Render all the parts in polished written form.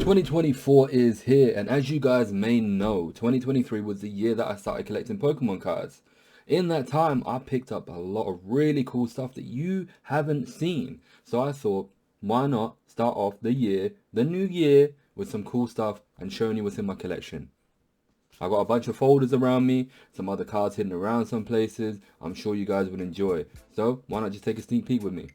2024 is here, and as you guys may know, 2023 was the year that I started collecting Pokemon cards. In that time, I picked up a lot of really cool stuff that you haven't seen. So I thought, why not start off the new year, with some cool stuff and showing you what's in my collection. I got a bunch of folders around me, some other cards hidden around some places. I'm sure you guys would enjoy. So why not just take a sneak peek with me?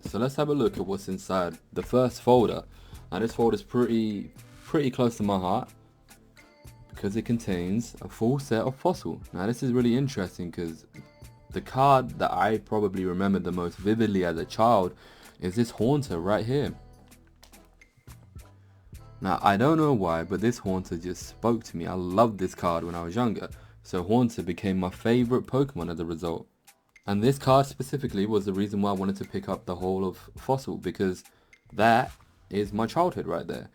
So let's have a look at what's inside the first folder. Now this folder is pretty close to my heart because it contains a full set of fossil. Now this is really interesting because the card that I probably remember the most vividly as a child is this Haunter right here. Now I don't know why, but this Haunter just spoke to me. I loved this card when I was younger, so Haunter became my favorite Pokemon as a result. And this card specifically was the reason why I wanted to pick up the whole of Fossil, because that is my childhood right there.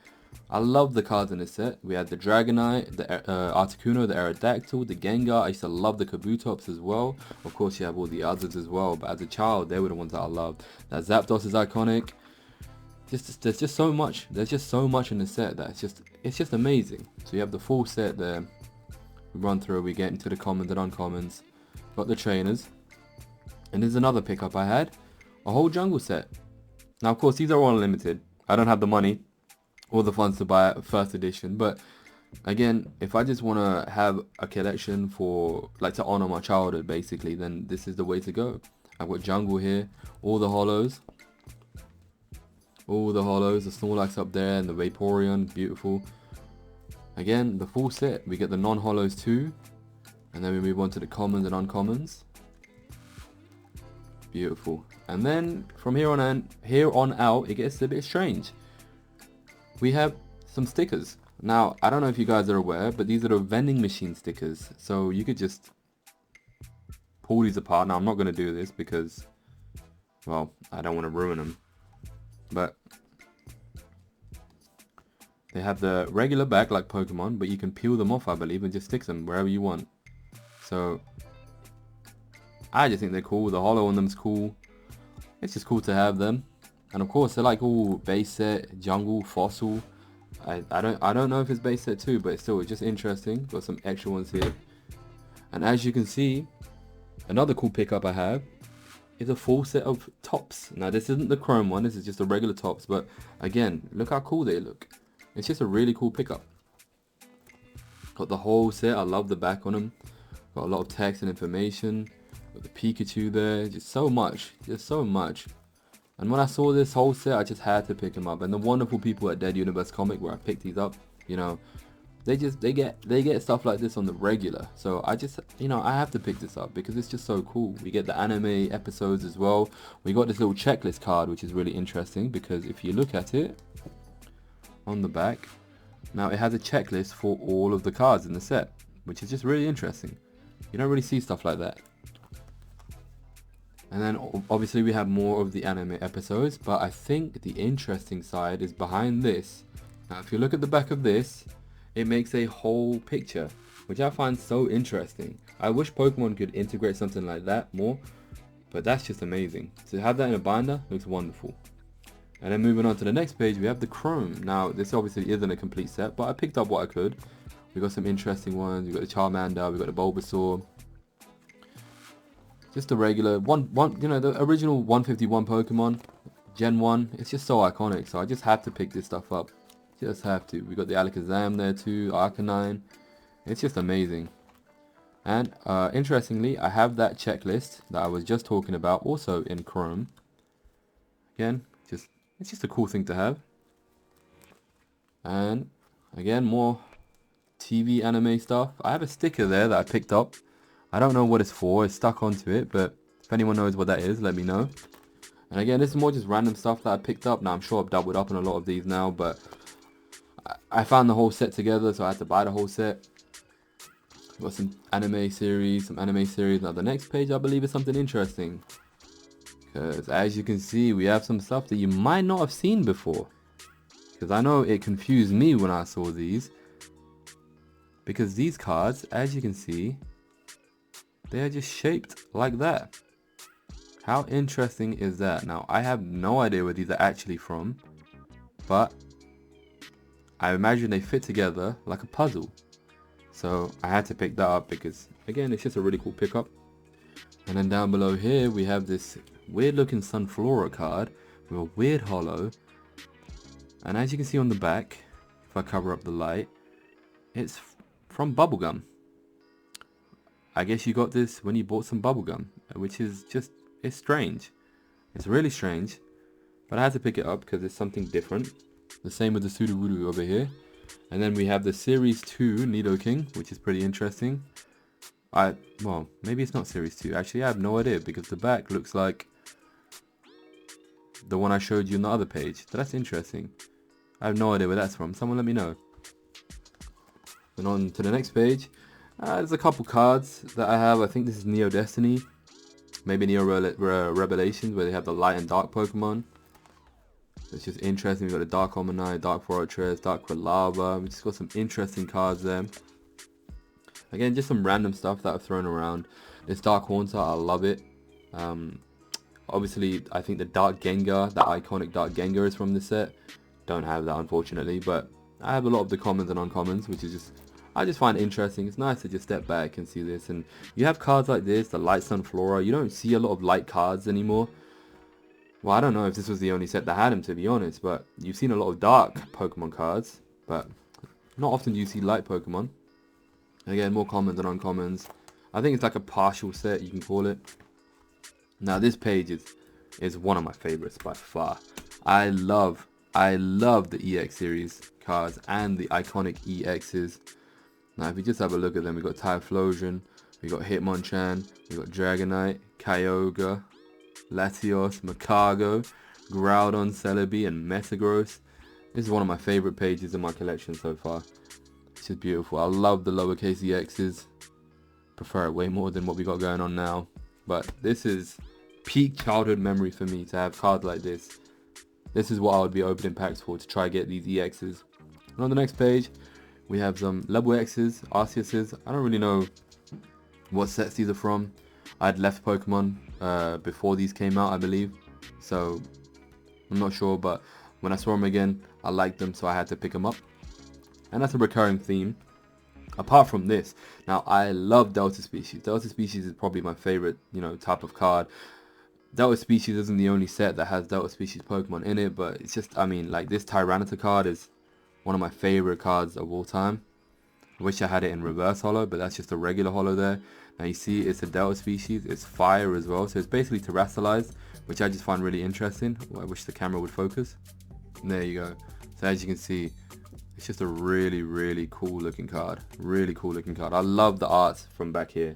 I love the cards in this set. We had the Dragonite, the Articuno, the Aerodactyl, the Gengar. I used to love the Kabutops as well. Of course you have all the others as well, but as a child they were the ones that I loved. That Zapdos is iconic. There's just so much. There's just so much in the set that it's just amazing. So you have the full set there. We run through, we get into the commons and uncommons. Got the trainers. And there's another pickup I had, a whole jungle set. Now of course these are all unlimited. I don't have the money or the funds to buy a first edition, but again, if I just want to have a collection for, like, to honor my childhood basically, then this is the way to go. I've got jungle here, all the holos, the Snorlax up there and the Vaporeon, beautiful. Again, the full set. We get the non-holos too, and then we move on to the commons and uncommons. Beautiful. And then from here on out it gets a bit strange. We have some stickers. Now I don't know if you guys are aware, but these are the vending machine stickers, so you could just pull these apart. Now I'm not going to do this because, well, I don't want to ruin them, but they have the regular back like Pokemon, but you can peel them off, I believe, and just stick them wherever you want. So I just think they're cool. The holo on them's cool. It's just cool to have them. And of course they're like all base set, jungle, fossil. I don't know if it's base set too, but it's just interesting. Got some extra ones here. And as you can see, another cool pickup I have is a full set of tops. Now this isn't the chrome one, this is just a regular tops, but again, look how cool they look. It's just a really cool pickup. Got the whole set. I love the back on them. Got a lot of text and information. Got the Pikachu there, just so much. And when I saw this whole set, I just had to pick them up. And the wonderful people at Dead Universe Comic, where I picked these up, you know, they get stuff like this on the regular. So I just, you know, I have to pick this up because it's just so cool. We get the anime episodes as well. We got this little checklist card, which is really interesting because if you look at it on the back, now it has a checklist for all of the cards in the set, which is just really interesting. You don't really see stuff like that. And then obviously we have more of the anime episodes, but I think the interesting side is behind this. Now if you look at the back of this, it makes a whole picture, which I find so interesting. I wish Pokemon could integrate something like that more, but that's just amazing. To have that in a binder looks wonderful. And then moving on to the next page, we have the Chrome. Now this obviously isn't a complete set, but I picked up what I could. We got some interesting ones. We got the Charmander, we got the Bulbasaur. Just the regular one, you know, the original 151 Pokemon, Gen 1. It's just so iconic, so I just had to pick this stuff up. Just have to. We got the Alakazam there too, Arcanine. It's just amazing. And interestingly, I have that checklist that I was just talking about also in Chrome. Again, it's just a cool thing to have. And again, more TV anime stuff. I have a sticker there that I picked up. I don't know what it's for, it's stuck onto it, but if anyone knows what that is, let me know. And again, this is more just random stuff that I picked up. Now I'm sure I've doubled up on a lot of these now, but I found the whole set together, so I had to buy the whole set. Got some anime series. Now the next page I believe is something interesting, because as you can see, we have some stuff that you might not have seen before. Because I know it confused me when I saw these. Because these cards, as you can see, they are just shaped like that. How interesting is that? Now, I have no idea where these are actually from, but I imagine they fit together like a puzzle. So I had to pick that up because, again, it's just a really cool pickup. And then down below here, we have this weird looking Sunflora card with a weird holo. And as you can see on the back, if I cover up the light, it's from bubblegum. I guess you got this when you bought some bubblegum, which is just, it's strange. It's really strange, but I had to pick it up because it's something different. The same with the Sudowoodo over here. And then we have the Series 2 Nidoking, which is pretty interesting. Well, maybe it's not Series 2. Actually, I have no idea because the back looks like the one I showed you on the other page. So that's interesting. I have no idea where that's from. Someone let me know. And on to the next page. There's a couple cards that I have. I think this is Neo Destiny. Maybe Neo Revelations, where they have the light and dark Pokemon. It's just interesting. We've got the Dark Omanyte, Dark Fortress, Dark Lava. We just got some interesting cards there. Again, just some random stuff that I've thrown around. This Dark Haunter, I love it. Obviously, I think the Dark Gengar, that iconic Dark Gengar is from this set. Don't have that, unfortunately, but I have a lot of the commons and uncommons, which is just, I just find it interesting. It's nice to just step back and see this. And you have cards like this, the Light Sunflora. You don't see a lot of light cards anymore. Well, I don't know if this was the only set that had them, to be honest, but you've seen a lot of dark Pokemon cards, but not often do you see light Pokemon. Again, more commons and uncommons. I think it's like a partial set, you can call it. Now, this page is one of my favorites by far. I love the EX series cards and the iconic EXs. Now, if you just have a look at them, we've got Typhlosion, we've got Hitmonchan, we've got Dragonite, Kyogre, Latios, Makago, Groudon, Celebi, and Metagross. This is one of my favorite pages in my collection so far. It's just beautiful. I love the lowercase EXs. Prefer it way more than what we got going on now. But this is peak childhood memory for me to have cards like this. This is what I would be opening packs for, to try get these EXs. And on the next page, we have some level X's, Arceuses. I don't really know what sets these are from. I'd left Pokemon before these came out, I believe, so I'm not sure, but when I saw them again, I liked them, so I had to pick them up. And that's a recurring theme. Apart from this, now I love Delta Species. Delta Species is probably my favorite, type of card. Delta Species isn't the only set that has Delta Species Pokemon in it, but it's just, like this Tyranitar card is one of my favorite cards of all time. I wish I had it in reverse holo, but that's just a regular holo there. Now you see it's a Delta Species, it's fire as well, so it's basically terrestrialized, which I just find really interesting. I wish the camera would focus. And there you go. So as you can see, it's just a really cool looking card. Really cool looking card. I love the arts from back here.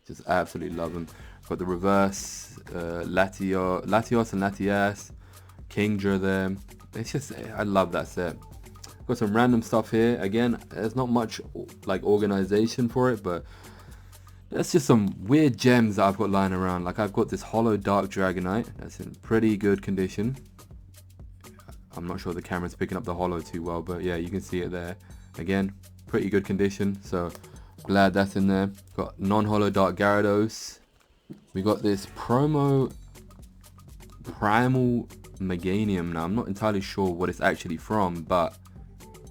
Just absolutely love them. Got the reverse Latios and Latias, Kingdra there. It's just, I love that set. Got some random stuff here. Again, there's not much like organization for it, but that's just some weird gems that I've got lying around. Like I've got this Holo Dark Dragonite that's in pretty good condition. I'm not sure the camera's picking up the holo too well, but yeah, you can see it there. Again, pretty good condition, so glad that's in there. Got non-holo Dark Gyarados. We got this promo Primal Meganium. Now I'm not entirely sure what it's actually from, but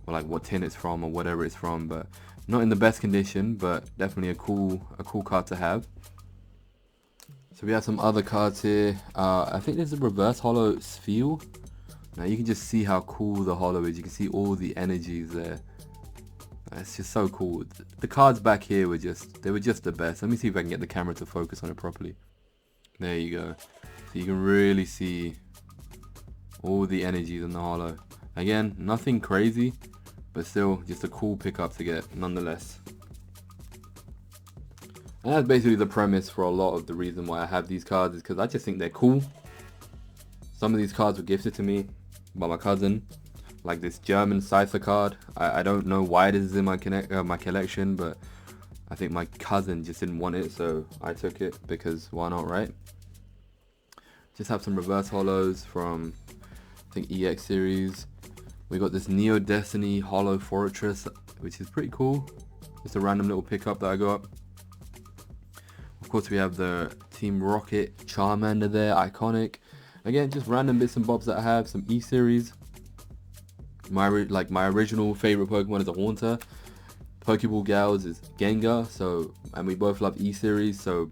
or like what tin it's from or whatever it's from, but not in the best condition, but definitely a cool card to have. So we have some other cards here. I think there's a reverse holo Spheal. Now you can just see how cool the holo is. You can see all the energies there. It's just so cool. The cards back here were just the best. Let me see if I can get the camera to focus on it properly. There you go. So you can really see all the energies in the holo. Again, nothing crazy, but still just a cool pickup to get nonetheless. And that's basically the premise for a lot of the reason why I have these cards, is because I just think they're cool. Some of these cards were gifted to me by my cousin, like this German Cypher card. I don't know why this is in my collection, but I think my cousin just didn't want it, so I took it because why not, right? Just have some reverse holos from I think EX series. We got this Neo Destiny Holo Fortress, which is pretty cool. Just a random little pickup that I got. Of course, we have the Team Rocket Charmander there, iconic. Again, just random bits and bobs that I have. Some E-Series. My original favorite Pokemon is a Haunter. Pokeball Gals is Gengar. So, and we both love E-Series, so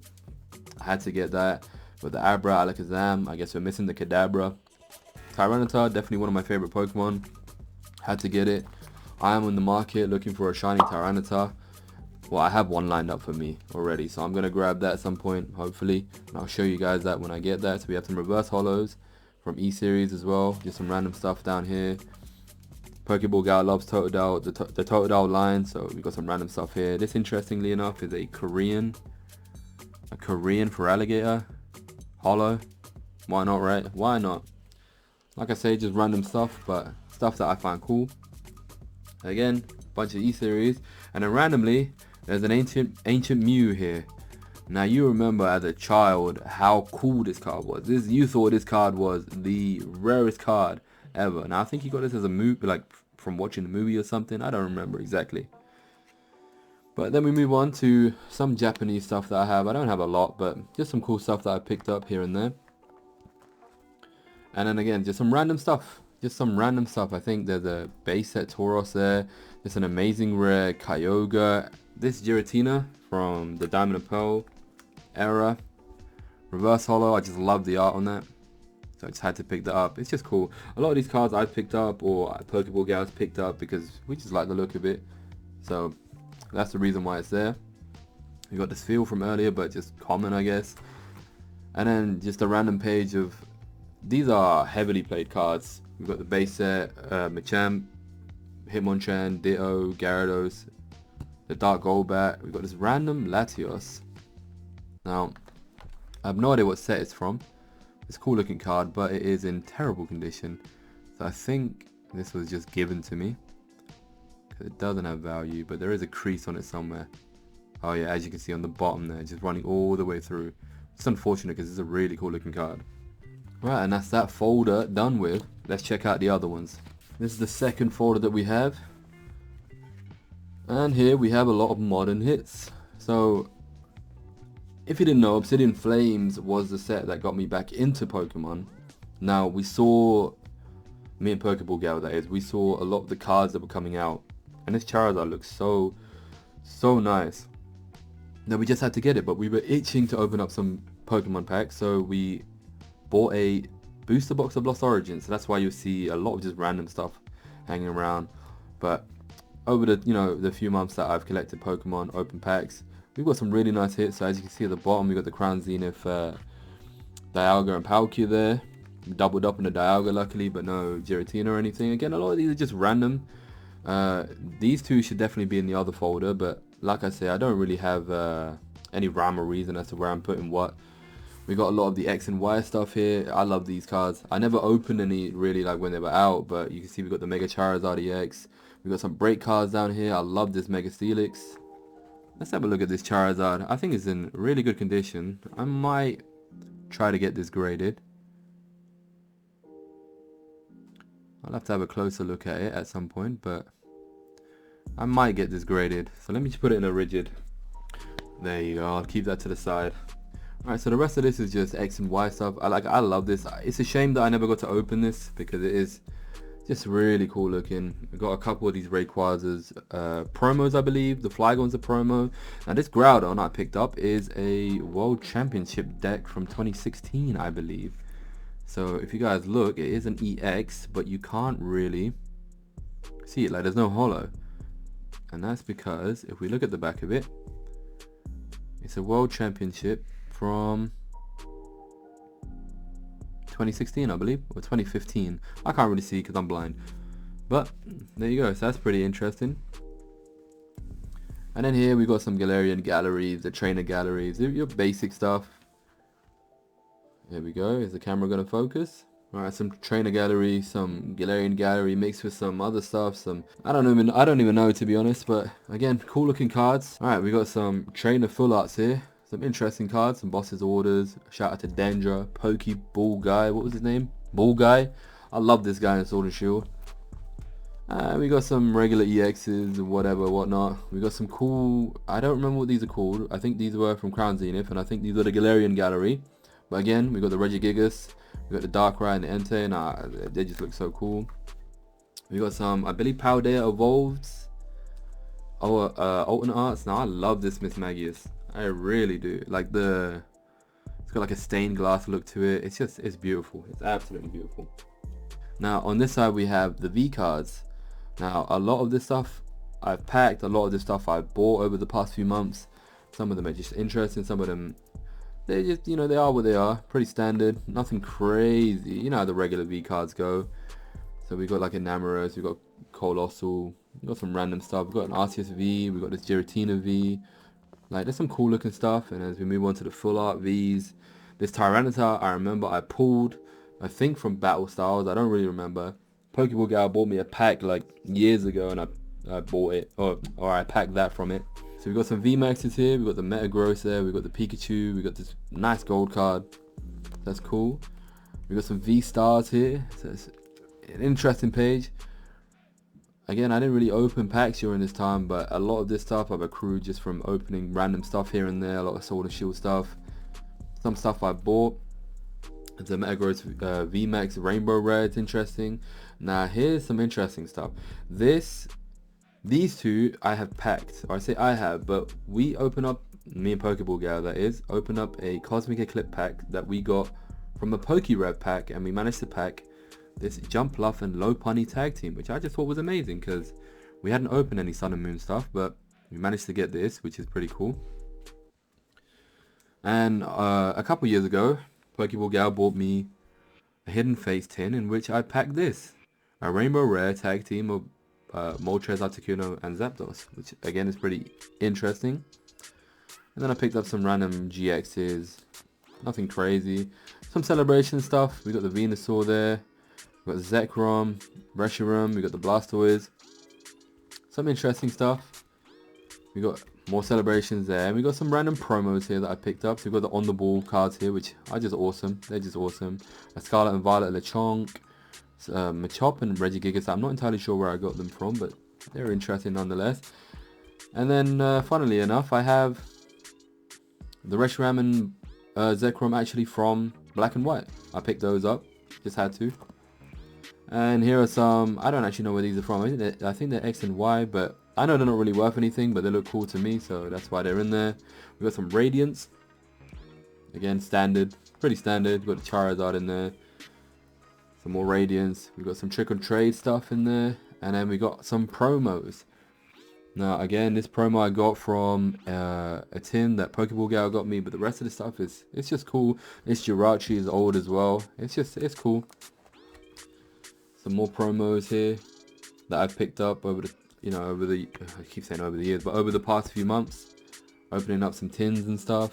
I had to get that. With the Abra, Alakazam, I guess we're missing the Kadabra. Tyranitar, definitely one of my favorite Pokemon. Had to get it. I am on the market looking for a shiny Tyranitar. Well, I have one lined up for me already, so I'm going to grab that at some point, hopefully. And I'll show you guys that when I get that. So we have some reverse holos from E-Series as well. Just some random stuff down here. Pokeball Gal loves Totodile, the Totodile line, so we got some random stuff here. This, interestingly enough, is a Korean for alligator. Holo. Why not, right? Why not? Like I say, just random stuff, but stuff that I find cool. Again, bunch of E-Series. And then randomly, there's an ancient Mew here. Now, you remember as a child how cool this card was. You thought this card was the rarest card ever. Now, I think you got this as a movie, like from watching the movie or something. I don't remember exactly. But then we move on to some Japanese stuff that I have. I don't have a lot, but just some cool stuff that I picked up here and there. And then again, just some random stuff. I think there's a base set Tauros there. There's an amazing rare Kyogre. This Giratina from the Diamond and Pearl era. Reverse holo, I just love the art on that. So I just had to pick that up. It's just cool. A lot of these cards I've picked up, or Pokeball Gals picked up, because we just like the look of it. So that's the reason why it's there. We got this feel from earlier, but just common, I guess. And then just a random page of, these are heavily played cards. We've got the base set, Machamp, Hitmonchan, Ditto, Gyarados, the Dark Golbat. We've got this random Latios. Now, I have no idea what set it's from. It's a cool looking card, but it is in terrible condition. So I think this was just given to me, because it doesn't have value, but there is a crease on it somewhere. Oh yeah, as you can see on the bottom there, just running all the way through. It's unfortunate because it's a really cool looking card. Right, and that's that folder done with. Let's check out the other ones. This is the second folder that we have. And here we have a lot of modern hits. So, if you didn't know, Obsidian Flames was the set that got me back into Pokemon. Now, we saw, me and Pokeball Gal that is, we saw a lot of the cards that were coming out. And this Charizard looks so nice. Now, we just had to get it, but we were itching to open up some Pokemon packs, so we bought a booster box of Lost Origins. So that's why you'll see a lot of just random stuff hanging around. But over the few months that I've collected Pokemon open packs, we've got some really nice hits. So as you can see at the bottom, we've got the Crown Zenith, Dialga and Palkia there. We doubled up on the Dialga luckily, but no Giratina or anything. Again, a lot of these are just random. These two should definitely be in the other folder, but like I say, I don't really have any rhyme or reason as to where I'm putting what. We got a lot of the X and Y stuff here. I love these cards. I never opened any really like when they were out, but you can see we got the Mega Charizard EX. We got some break cards down here. I love this Mega Steelix. Let's have a look at this Charizard. I think it's in really good condition. I might try to get this graded. I'll have to have a closer look at it at some point, but I might get this graded. So let me just put it in a rigid. There you go. I'll keep that to the side. Alright, so the rest of this is just X and Y stuff. I love this. It's a shame that I never got to open this, because it is just really cool looking. We got a couple of these Rayquazas promos, I believe. The Flygon's a promo. Now this Groudon I picked up is a World Championship deck from 2016, I believe. So if you guys look, it is an EX, but you can't really see it. Like, there's no holo. And that's because if we look at the back of it, it's a World Championship from 2016, I believe, or 2015. I can't really see because I'm blind, but there you go. So that's pretty interesting. And then here we got some Galarian galleries, the trainer galleries, your basic stuff. Here we go. Is the camera gonna focus? Alright, some trainer gallery, some Galarian gallery mixed with some other stuff, some I don't even know, to be honest, but again, cool looking cards. Alright, we got some trainer full arts here. Some interesting cards, some bosses orders. Shout out to Dendra, Pokeball guy. What was his name? Ball guy. I love this guy in Sword and Shield. We got some regular EXs, whatever, whatnot. We got some cool, I don't remember what these are called. I think these were from Crown Zenith, and I think these are the Galarian Gallery. But again, we got the Regigigas, we got the Darkrai and the Entei, and they just look so cool. We got some, I believe, Paldea Evolved. Oh, alternate arts. Now I love this Miss Magius. I really do. Like it's got like a stained glass look to it. It's beautiful. It's absolutely beautiful. Now on this side we have the V cards. Now a lot of this stuff I've packed, a lot of this stuff I've bought over the past few months. Some of them are just interesting, some of them, they just, they are what they are. Pretty standard, nothing crazy. You know how the regular V cards go. So we got like Enamoros, we got Colossal, we got some random stuff. We got an Arceus V, we got this Giratina V. Like there's some cool looking stuff. And as we move on to the full art Vs, this Tyranitar I remember I pulled, I think from Battle Styles, I don't really remember. Pokeball Gal bought me a pack like years ago, and I bought it, or I packed that from it. So we got some VMAXs here, we got the Metagross there, we got the Pikachu, we got this nice gold card. That's cool. We got some V-Stars here, so it's an interesting page. Again, I didn't really open packs during this time, but a lot of this stuff I've accrued just from opening random stuff here and there, a lot of Sword and Shield stuff. Some stuff I bought. It's a Metagross VMAX Rainbow Rare, it's interesting. Now here's some interesting stuff. These two I have packed, or I say I have, but we open up, me and Pokeball Gal that is, open up a Cosmic Eclipse pack that we got from a PokeRev pack, and we managed to pack this Jumpluff and Lopunny tag team, which I just thought was amazing because we hadn't opened any Sun and Moon stuff, but we managed to get this, which is pretty cool. And a couple years ago, Pokeball Gal bought me a Hidden Fates tin in which I packed this, a Rainbow Rare tag team of Moltres, Articuno, and Zapdos, which again is pretty interesting. And then I picked up some random GXs, nothing crazy. Some celebration stuff. We got the Venusaur there. We got Zekrom, Reshiram, we got the Blastoise. Some interesting stuff. We got more celebrations there. And we got some random promos here that I picked up. So we got the on the ball cards here, which are just awesome. They're just awesome. A Scarlet and Violet Lechonk, Machop and Regigigas. I'm not entirely sure where I got them from, but they're interesting nonetheless. And then, funnily enough, I have the Reshiram and Zekrom actually from Black and White. I picked those up. Just had to. And here are some, I don't actually know where these are from. I think they're X and Y, but I know they're not really worth anything, but they look cool to me, so that's why they're in there. We got some Radiance. Again, standard, pretty standard. We got the Charizard in there. Some more Radiance. We got some Trick or Trade stuff in there, and then we got some promos. Now again, this promo I got from a tin that Pokeball Gal got me, but the rest of the stuff it's just cool. This Jirachi is old as well. It's cool. Some more promos here that I've picked up over the, I keep saying over the years, but over the past few months, opening up some tins and stuff.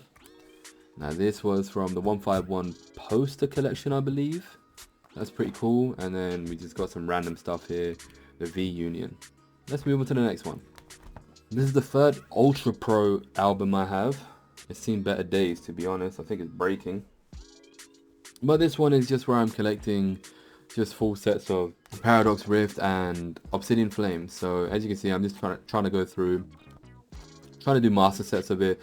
Now this was from the 151 poster collection, I believe. That's pretty cool. And then we just got some random stuff here, the V Union. Let's move on to the next one. This is the third Ultra Pro album I have. It's seen better days, to be honest. I think it's breaking. But this one is just where I'm collecting just full sets of Paradox Rift and Obsidian Flame. So as you can see, I'm just trying to go through, trying to do master sets of it.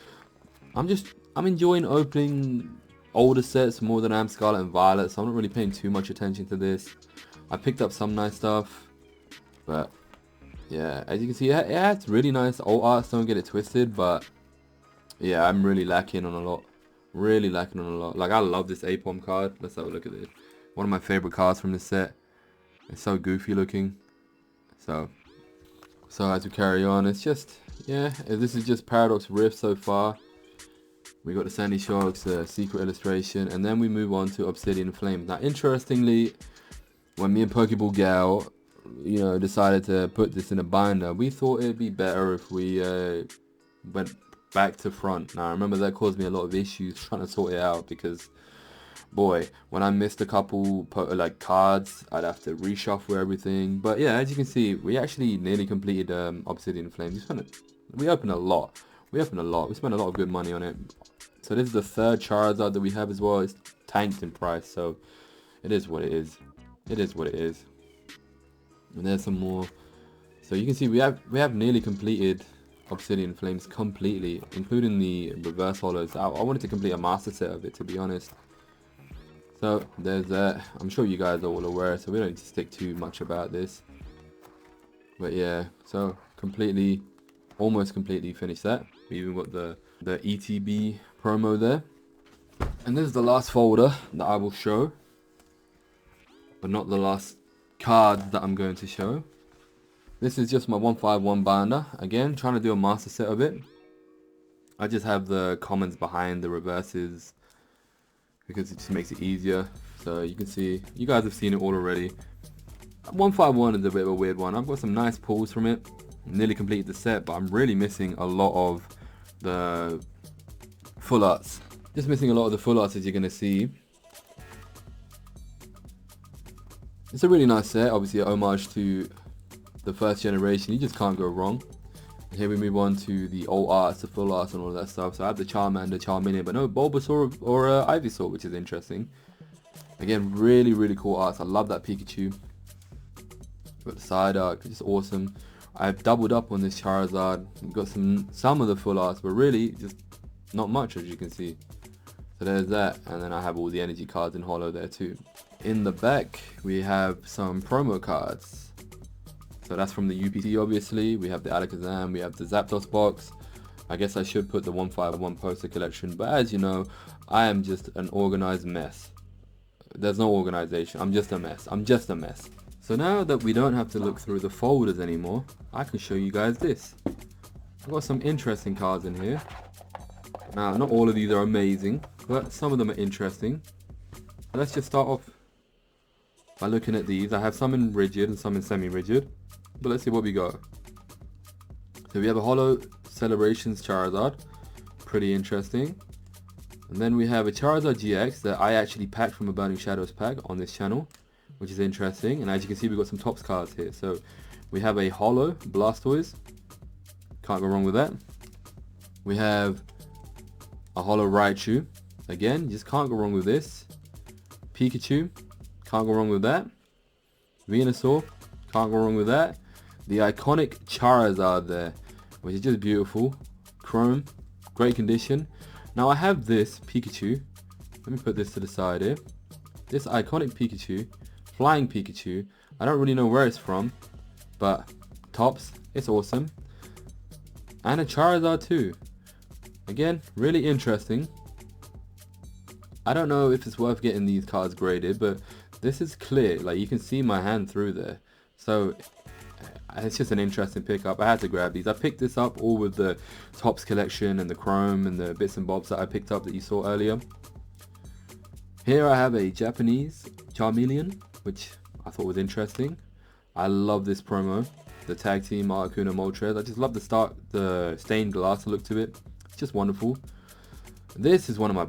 I'm enjoying opening older sets more than I am Scarlet and Violet, so I'm not really paying too much attention to this. I picked up some nice stuff, but yeah, as you can see, yeah, it's really nice old arts, don't get it twisted, but yeah, I'm really lacking on a lot. Like, I love this Apom card. Let's have a look at this. One of my favorite cards from this set. It's so goofy looking. So as we carry on, it's just, yeah, this is just Paradox Rift so far. We got the Sandy Shocks, secret illustration, and then we move on to Obsidian Flames. Now, interestingly, when me and Pokeball Gal, decided to put this in a binder, we thought it'd be better if we went back to front. Now, I remember that caused me a lot of issues trying to sort it out because, boy, when I missed a couple cards, I'd have to reshuffle everything. But yeah, as you can see, we actually nearly completed Obsidian Flames. We opened a lot. We spent a lot of good money on it. So this is the third Charizard that we have as well. It's tanked in price, so it is what it is. It is what it is. And there's some more. So you can see we have nearly completed Obsidian Flames completely, including the reverse hollows. I wanted to complete a master set of it, to be honest. So there's that. I'm sure you guys are all aware, so we don't need to stick too much about this. But yeah, so almost completely finished that. We even got the ETB promo there. And this is the last folder that I will show, but not the last card that I'm going to show. This is just my 151 binder. Again, trying to do a master set of it. I just have the commons behind the reverses because it just makes it easier. So you can see, you guys have seen it all already. 151 is a bit of a weird one. I've got some nice pulls from it. Nearly completed the set, but I'm really missing a lot of the full arts. Just missing a lot of the full arts, as you're going to see. It's a really nice set, obviously an homage to the first generation. You just can't go wrong. And here we move on to the old arts, the full arts and all that stuff. So I have the Charmander, Charmeleon, but no Bulbasaur or Ivysaur, which is interesting. Again, really cool arts. I love that Pikachu. Got the side art, just awesome. I've doubled up on this Charizard. We've got some of the full arts, but really just not much, as you can see. So there's that, and then I have all the energy cards in holo there too. In the back, we have some promo cards. So that's from the UPT, obviously. We have the Alakazam, we have the Zapdos box. I guess I should put the 151 poster collection, but as you know, I am just an organized mess. There's no organization. I'm just a mess. So now that we don't have to look through the folders anymore, I can show you guys this. I've got some interesting cards in here. Now, not all of these are amazing, but some of them are interesting. Let's just start off by looking at these. I have some in rigid and some in semi-rigid, but let's see what we got. So we have a Holo Celebrations Charizard, pretty interesting. And then we have a Charizard GX that I actually packed from a Burning Shadows pack on this channel, which is interesting. And as you can see, we've got some Topps cards here. So we have a Holo Blastoise, can't go wrong with that. We have a Holo Raichu, again, just can't go wrong with this. Pikachu, can't go wrong with that. Venusaur, can't go wrong with that. The iconic Charizard there, which is just beautiful. Chrome, great condition. Now I have this Pikachu. Let me put this to the side here. This iconic Pikachu, Flying Pikachu. I don't really know where it's from, but Topps, it's awesome. And a Charizard too. Again, really interesting. I don't know if it's worth getting these cards graded, but this is clear. Like, you can see my hand through there. So it's just an interesting pickup. I had to grab these. I picked this up all with the Topps collection and the chrome and the bits and bobs that I picked up that you saw earlier. Here I have a Japanese Charmeleon, which I thought was interesting. I love this promo. The tag team Articuno Moltres. I just love the stained glass look to it. It's just wonderful. This is one of my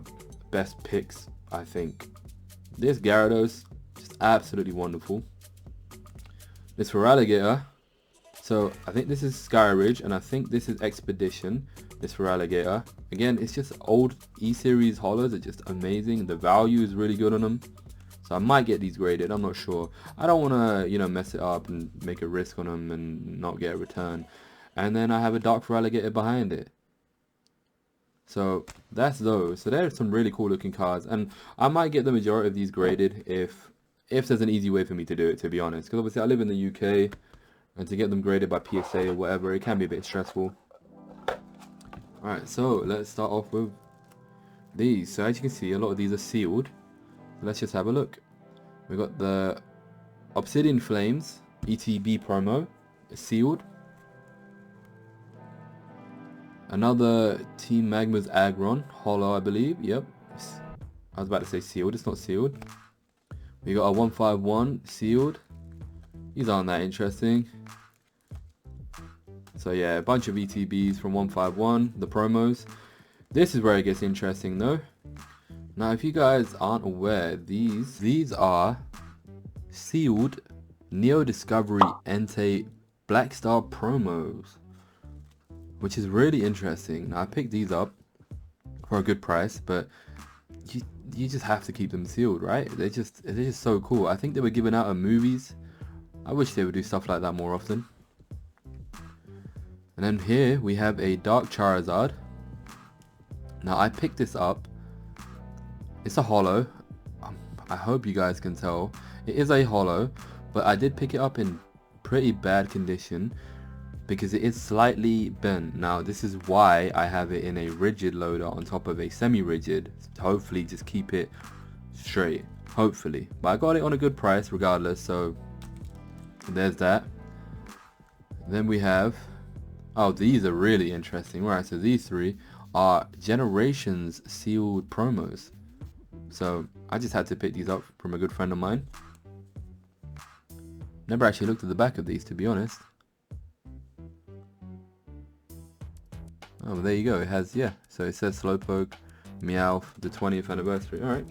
best picks, I think. This Gyarados, just absolutely wonderful. This Feraligatr. So I think this is Skyridge and I think this is Expedition. This Feraligatr. Again, it's just old E-Series holos are just amazing. The value is really good on them. So I might get these graded, I'm not sure. I don't want to, you know, mess it up and make a risk on them and not get a return. And then I have a Dark Feraligatr behind it. So that's those. So there's some really cool looking cards. And I might get the majority of these graded if there's an easy way for me to do it, to be honest. Because obviously I live in the UK and to get them graded by PSA or whatever, it can be a bit stressful. Alright, so let's start off with these. So as you can see, a lot of these are sealed. Let's just have a look. We got the Obsidian Flames ETB promo, sealed. Another Team Magma's Aggron, holo I believe, yep. I was about to say sealed, it's not sealed. We got a 151 sealed. These aren't that interesting. So yeah, a bunch of ETBs from 151, the promos. This is where it gets interesting though. Now if you guys aren't aware, these are sealed Neo Discovery Entei Black Star promos, which is really interesting. Now I picked these up for a good price, but you just have to keep them sealed, right? They're just so cool. I think they were given out at movies I wish they would do stuff like that more often. And then here we have a Dark Charizard. Now I picked this up. It's a holo. I hope you guys can tell. It is a holo, but I did pick it up in pretty bad condition because it is slightly bent. Now this is why I have it in a rigid loader on top of a semi-rigid. Hopefully just keep it straight. Hopefully. But I got it on a good price regardless, so there's that. Then we have, oh, these are really interesting. Right, so these three are Generations sealed promos. So I just had to pick these up from a good friend of mine. Never actually looked at the back of these, to be honest. Oh, well, there you go. It has, yeah. So it says Slowpoke, Meowth, the 20th anniversary. Alright,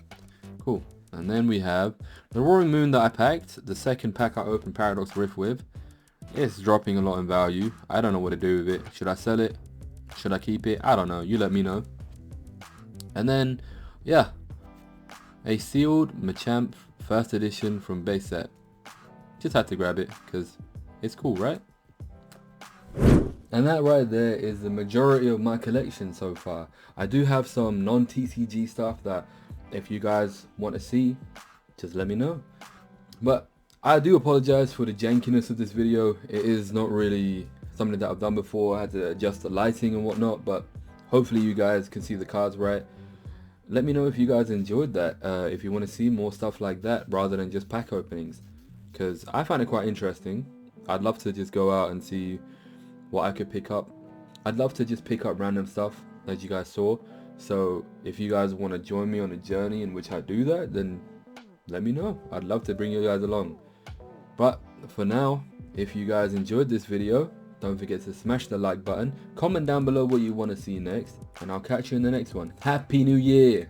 cool. And then we have the Roaring Moon that I packed. The second pack I opened Paradox Rift with. It's dropping a lot in value. I don't know what to do with it. Should I sell it? Should I keep it? I don't know. You let me know. And then, yeah. A sealed Machamp first edition from base set. Just had to grab it because it's cool, right? And that right there is the majority of my collection so far. I do have some non-TCG stuff that if you guys want to see, just let me know. But I do apologize for the jankiness of this video. It is not really something that I've done before. I had to adjust the lighting and whatnot, but hopefully you guys can see the cards right. Let me know if you guys enjoyed that, if you want to see more stuff like that rather than just pack openings, because I find it quite interesting. I'd love to just go out and see what I could pick up. I'd love to just pick up random stuff as you guys saw. So if you guys want to join me on a journey in which I do that, then let me know. I'd love to bring you guys along. But for now, if you guys enjoyed this video, don't forget to smash the like button, comment down below what you want to see next, and I'll catch you in the next one. Happy New Year!